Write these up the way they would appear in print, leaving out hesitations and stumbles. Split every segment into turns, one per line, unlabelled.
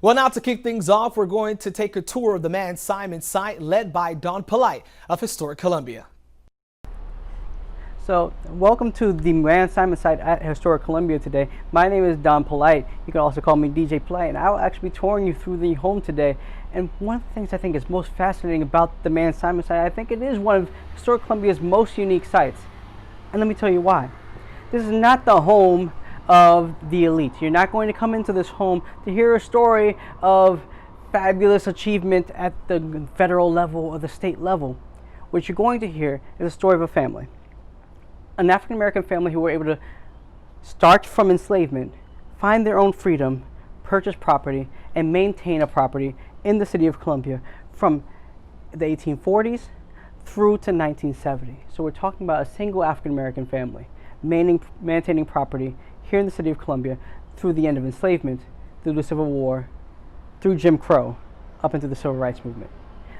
Well, now to kick things off, we're going to take a tour of the Mann-Simons Site led by Don Polite of Historic Columbia.
So, welcome to the Mann-Simons Site at Historic Columbia today. My name is Don Polite. You can also call me DJ Polite, and I will actually be touring you through the home today. And one of the things I think is most fascinating about the Mann-Simons Site, I think it is one of Historic Columbia's most unique sites. And let me tell you why. This is not the home of the elite. You're not going to come into this home to hear a story of fabulous achievement at the federal level or the state level. What you're going to hear is a story of a family. An African-American family who were able to start from enslavement, find their own freedom, purchase property, and maintain a property in the city of Columbia from the 1840s through to 1970. So we're talking about a single African-American family maintaining property here in the city of Columbia through the end of enslavement, through the Civil War, through Jim Crow, up into the Civil Rights Movement.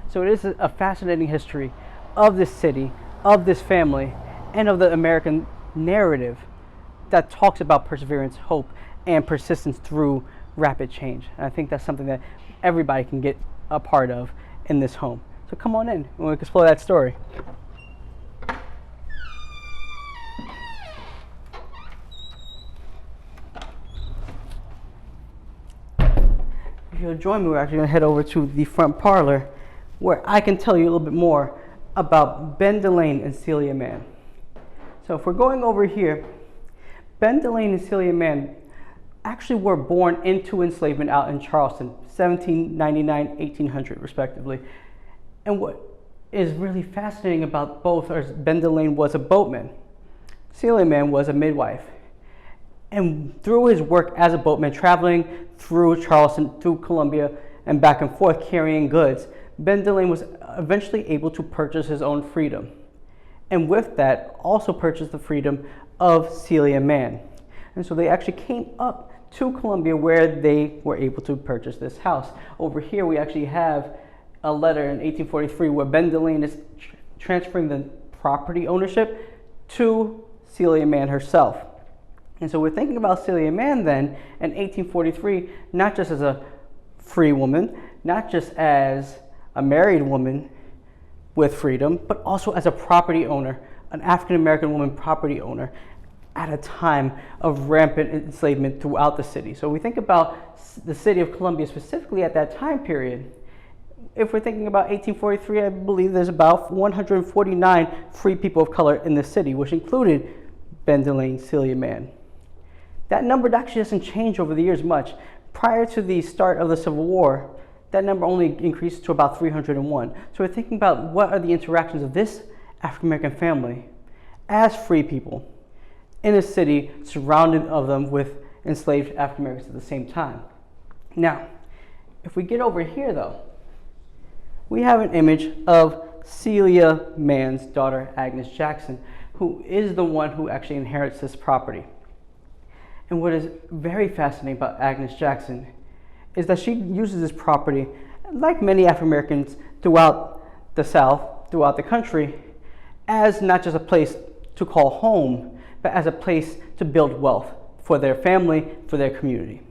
So it is a fascinating history of this city, of this family, and of the American narrative that talks about perseverance, hope, and persistence through rapid change. And I think that's something that everybody can get a part of in this home. So come on in and we can explore that story. If you'll join me, we're actually going to head over to the front parlor where I can tell you a little bit more about Ben Delane and Celia Mann. So if we're going over here, Ben Delane and Celia Mann actually were born into enslavement out in Charleston, 1799, 1800 respectively. And what is really fascinating about both is Ben Delane was a boatman. Celia Mann was a midwife. And through his work as a boatman, traveling through Charleston, through Columbia, and back and forth carrying goods, Ben Delane was eventually able to purchase his own freedom. And with that, also purchased the freedom of Celia Mann. And so they actually came up to Columbia where they were able to purchase this house. Over here, we actually have a letter in 1843 where Ben Delane is transferring the property ownership to Celia Mann herself. And so we're thinking about Celia Mann then in 1843, not just as a free woman, not just as a married woman with freedom, but also as a property owner, an African-American woman property owner at a time of rampant enslavement throughout the city. So we think about the city of Columbia specifically at that time period. If we're thinking about 1843, I believe there's about 149 free people of color in the city, which included Ben Delane, Celia Mann. That number actually doesn't change over the years much. Prior to the start of the Civil War, that number only increased to about 301. So we're thinking about what are the interactions of this African-American family as free people in a city surrounded of them with enslaved African-Americans at the same time. Now, if we get over here though, we have an image of Celia Mann's daughter, Agnes Jackson, who is the one who actually inherits this property. And what is very fascinating about Agnes Jackson is that she uses this property, like many African Americans throughout the South, throughout the country, as not just a place to call home, but as a place to build wealth for their family, for their community.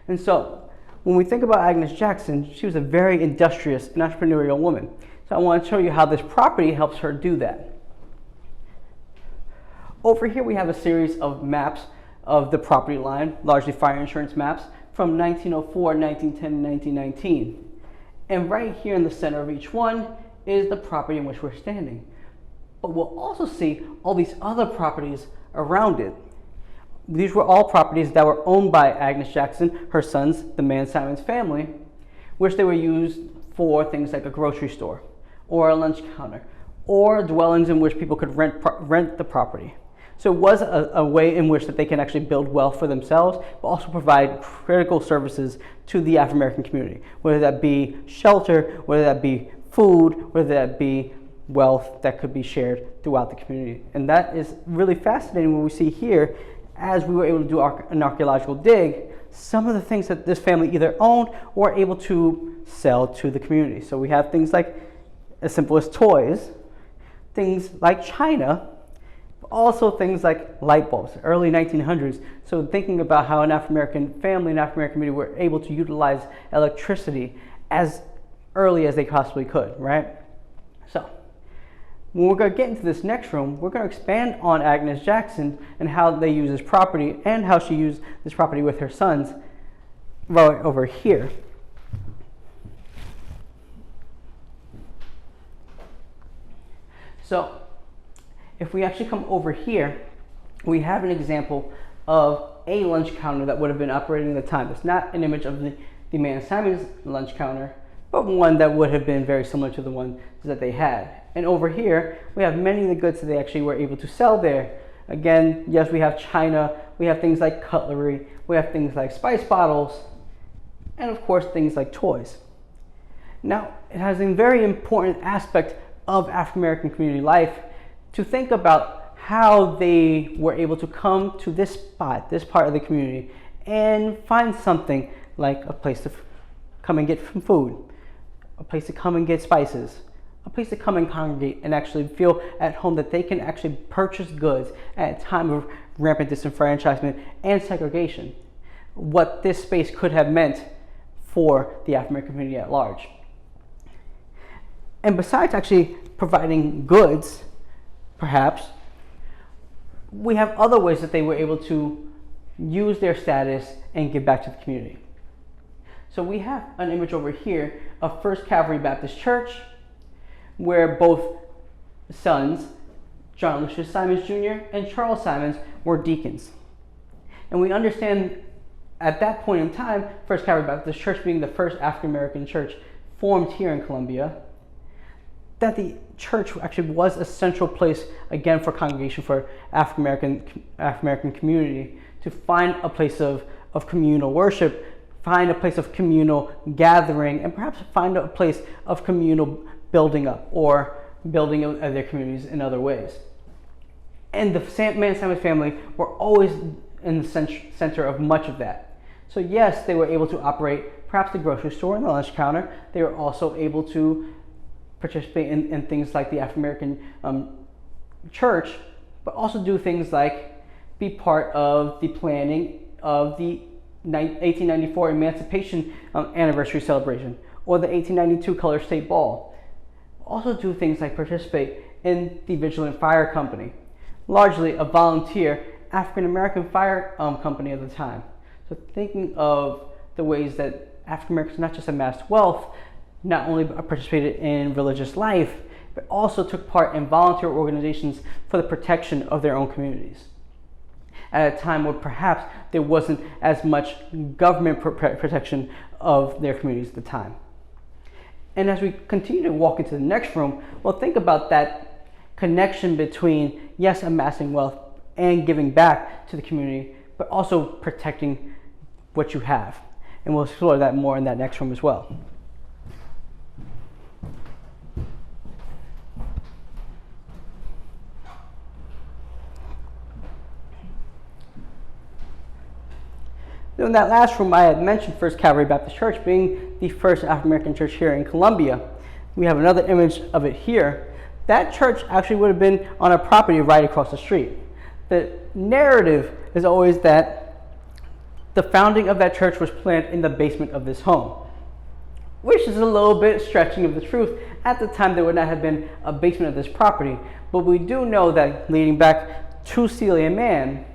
And so when we think about Agnes Jackson, she was a very industrious and entrepreneurial woman. So I want to show you how this property helps her do that. Over here we have a series of maps of the property line, largely fire insurance maps, from 1904, 1910, and 1919. And right here in the center of each one is the property in which we're standing. But we'll also see all these other properties around it. These were all properties that were owned by Agnes Jackson, her sons, the Mann-Simons family, which they were used for things like a grocery store, or a lunch counter, or dwellings in which people could rent the property. So it was a way in which that they can actually build wealth for themselves, but also provide critical services to the African American community, whether that be shelter, whether that be food, whether that be wealth that could be shared throughout the community. And that is really fascinating when we see here, as we were able to do an archaeological dig, some of the things that this family either owned or able to sell to the community. So we have things like as simple as toys, things like china, Also things like light bulbs, early 1900s. So thinking about how an African-American family and African-American community were able to utilize electricity as early as they possibly could, right? So when we're going to get into this next room, we're going to expand on Agnes Jackson and how they use this property and how she used this property with her sons right over here. So if we actually come over here, we have an example of a lunch counter that would have been operating at the time. It's not an image of the Mann-Simons lunch counter, but one that would have been very similar to the one that they had. And over here, we have many of the goods that they actually were able to sell there. Again, yes, we have china, we have things like cutlery, we have things like spice bottles, and of course, things like toys. Now, it has a very important aspect of African American community life to think about how they were able to come to this spot, this part of the community, and find something like a place to come and get some food, a place to come and get spices, a place to come and congregate and actually feel at home that they can actually purchase goods at a time of rampant disenfranchisement and segregation. What this space could have meant for the African American community at large. And besides actually providing goods, perhaps, we have other ways that they were able to use their status and give back to the community. So we have an image over here of First Cavalry Baptist Church, where both sons, John Lucius Simons Jr. and Charles Simons, were deacons. And we understand at that point in time, First Cavalry Baptist Church being the first African American church formed here in Columbia, that the church actually was a central place, again, for congregation for African American community to find a place of communal worship, find a place of communal gathering, and perhaps find a place of communal building up or building of their communities in other ways. And the Mann-Simons family were always in the center of much of that. So yes, they were able to operate perhaps the grocery store and the lunch counter. They were also able to participate in things like the African American church, but also do things like be part of the planning of the 1894 Emancipation Anniversary Celebration or the 1892 Color State Ball. Also do things like participate in the Vigilant Fire Company, largely a volunteer African American fire company at the time. So thinking of the ways that African Americans not just amassed wealth, not only participated in religious life, but also took part in volunteer organizations for the protection of their own communities. At a time where perhaps there wasn't as much government protection of their communities at the time. And as we continue to walk into the next room, we'll think about that connection between, yes, amassing wealth and giving back to the community, but also protecting what you have. And we'll explore that more in that next room as well. In that last room, I had mentioned First Cavalry Baptist Church being the first African American church here in Columbia. We have another image of it here. That church actually would have been on a property right across the street. The narrative is always that the founding of that church was planned in the basement of this home, which is a little bit stretching of the truth. At the time, there would not have been a basement of this property, but we do know that leading back to Celia Mann,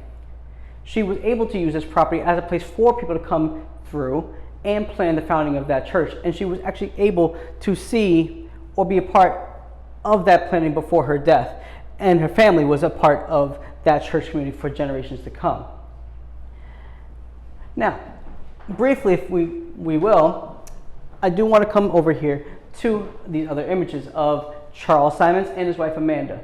she was able to use this property as a place for people to come through and plan the founding of that church. And she was actually able to see or be a part of that planning before her death. And her family was a part of that church community for generations to come. Now, briefly, if we will, I do want to come over here to these other images of Charles Simons and his wife Amanda.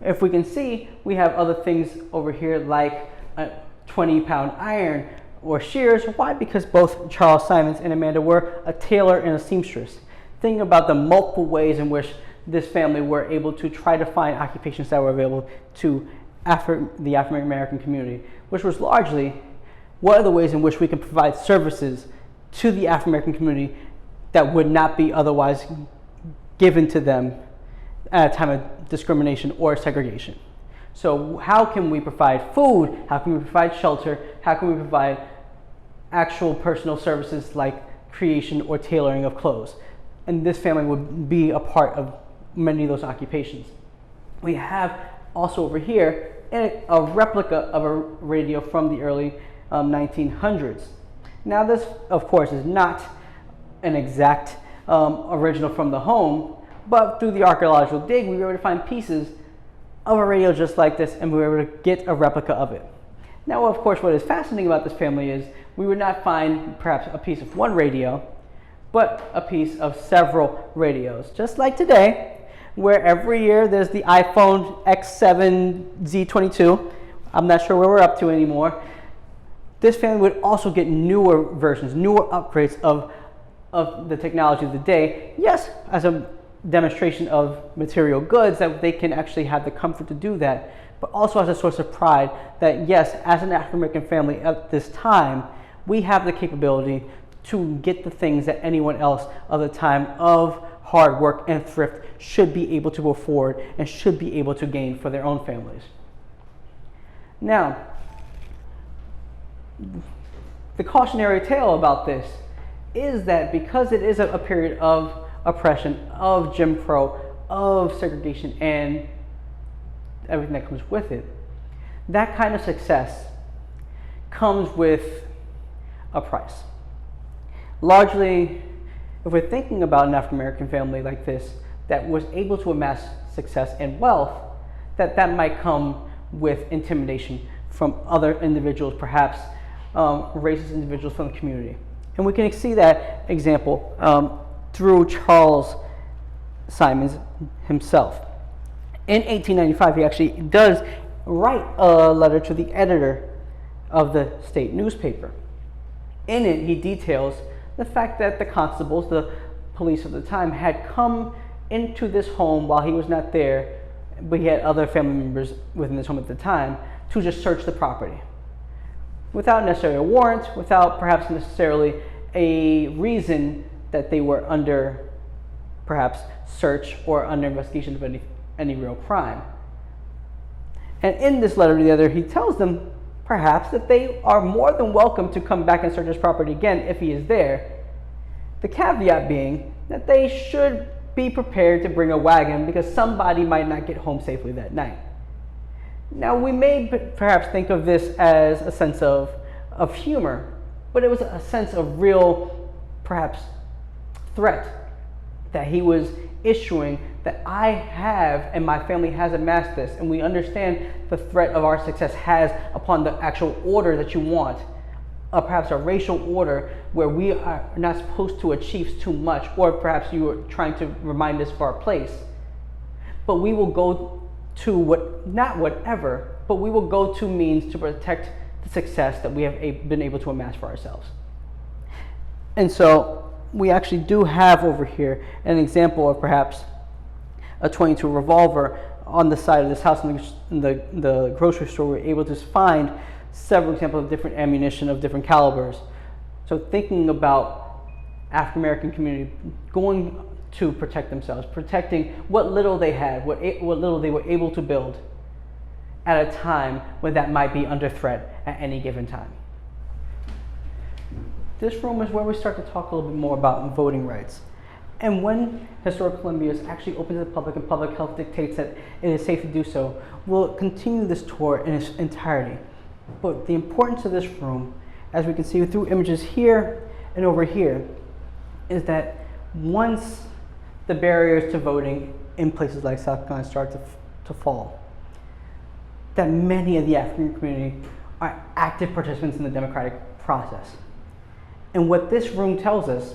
If we can see, we have other things over here like a 20-pound iron or shears. Why? Because both Charles Simons and Amanda were a tailor and a seamstress. Think about the multiple ways in which this family were able to try to find occupations that were available to the African American community, which was largely what are the ways in which we can provide services to the African American community that would not be otherwise given to them at a time of discrimination or segregation. So how can we provide food? How can we provide shelter? How can we provide actual personal services like creation or tailoring of clothes? And this family would be a part of many of those occupations. We have also over here a replica of a radio from the early 1900s. Now this, of course, is not an exact original from the home, but through the archaeological dig, we were able to find pieces of a radio just like this, and we were able to get a replica of it. Now, of course, what is fascinating about this family is we would not find perhaps a piece of one radio, but a piece of several radios. Just like today, where every year there's the iPhone X7 Z22. I'm not sure where we're up to anymore. This family would also get newer versions, newer upgrades of the technology of the day. Yes, as a demonstration of material goods, that they can actually have the comfort to do that, but also as a source of pride that yes, as an African American family at this time, we have the capability to get the things that anyone else of the time of hard work and thrift should be able to afford and should be able to gain for their own families. Now, the cautionary tale about this is that because it is a period of oppression, of Jim Crow, of segregation, and everything that comes with it, that kind of success comes with a price. Largely, if we're thinking about an African American family like this that was able to amass success and wealth, that might come with intimidation from other individuals, perhaps racist individuals from the community. And we can see that example through Charles Simons himself. In 1895, he actually does write a letter to the editor of the state newspaper. In it, he details the fact that the constables, the police of the time, had come into this home while he was not there, but he had other family members within this home at the time, to just search the property. Without necessarily a warrant, without perhaps necessarily a reason that they were under perhaps search or under investigation of any real crime. And in this letter to the other, he tells them perhaps that they are more than welcome to come back and search his property again if he is there. The caveat being that they should be prepared to bring a wagon because somebody might not get home safely that night. Now, we may perhaps think of this as a sense of humor, but it was a sense of real, perhaps, threat that he was issuing, that I have and my family has amassed this, and we understand the threat of our success has upon the actual order that you want, perhaps a racial order where we are not supposed to achieve too much, or perhaps you are trying to remind us of our place. But we will go to not whatever, but we will go to means to protect the success that we have been able to amass for ourselves. And so we actually do have over here an example of perhaps a .22 revolver on the side of this house in the grocery store. We're able to find several examples of different ammunition of different calibers. So thinking about African American community going to protect themselves, protecting what little they had, what little they were able to build at a time when that might be under threat at any given time. This room is where we start to talk a little bit more about voting rights. And when Historic Columbia is actually open to the public and public health dictates that it is safe to do so, we'll continue this tour in its entirety. But the importance of this room, as we can see through images here and over here, is that once the barriers to voting in places like South Carolina start to fall, that many of the African community are active participants in the democratic process. And what this room tells us,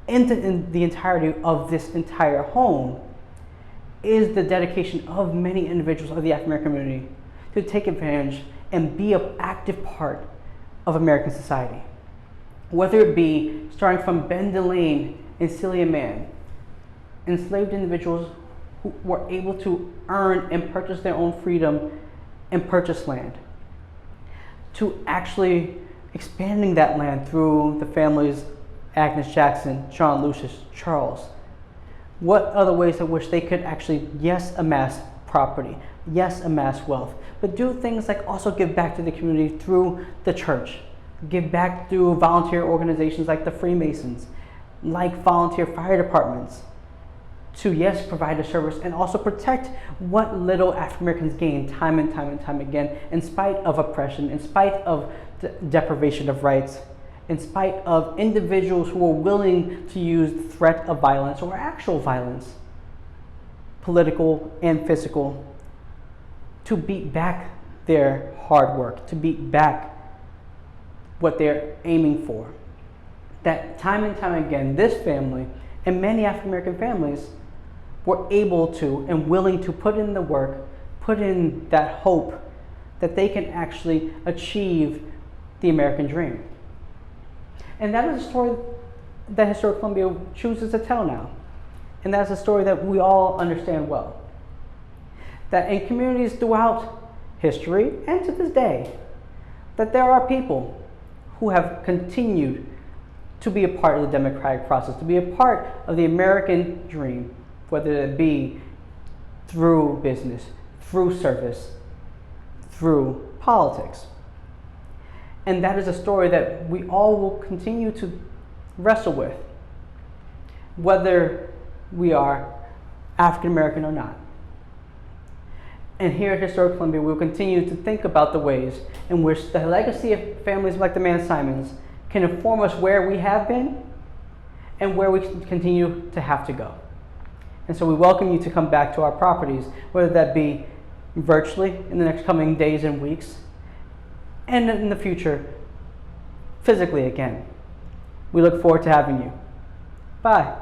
in the entirety of this entire home, is the dedication of many individuals of the African American community to take advantage and be an active part of American society. Whether it be starting from Ben Delane and Celia Mann, enslaved individuals who were able to earn and purchase their own freedom and purchase land, to actually expanding that land through the families Agnes Jackson, John Lucius, Charles. What other ways in which they could actually, yes, amass property, yes, amass wealth, but do things like also give back to the community through the church, give back through volunteer organizations like the Freemasons, like volunteer fire departments, to yes, provide a service and also protect what little African Americans gain time and time and time again, in spite of oppression, in spite of deprivation of rights, in spite of individuals who are willing to use the threat of violence or actual violence, political and physical, to beat back their hard work, to beat back what they're aiming for. That time and time again, this family and many African American families were able to and willing to put in the work, put in that hope that they can actually achieve the American dream. And that is a story that Historic Columbia chooses to tell now. And that's a story that we all understand well. That in communities throughout history and to this day, that there are people who have continued to be a part of the democratic process, to be a part of the American dream, whether it be through business, through service, through politics. And that is a story that we all will continue to wrestle with, whether we are African American or not. And here at Historic Columbia, we'll continue to think about the ways in which the legacy of families like the Mann-Simons can inform us where we have been and where we continue to have to go. And so we welcome you to come back to our properties, whether that be virtually in the next coming days and weeks, and in the future, physically again. We look forward to having you. Bye.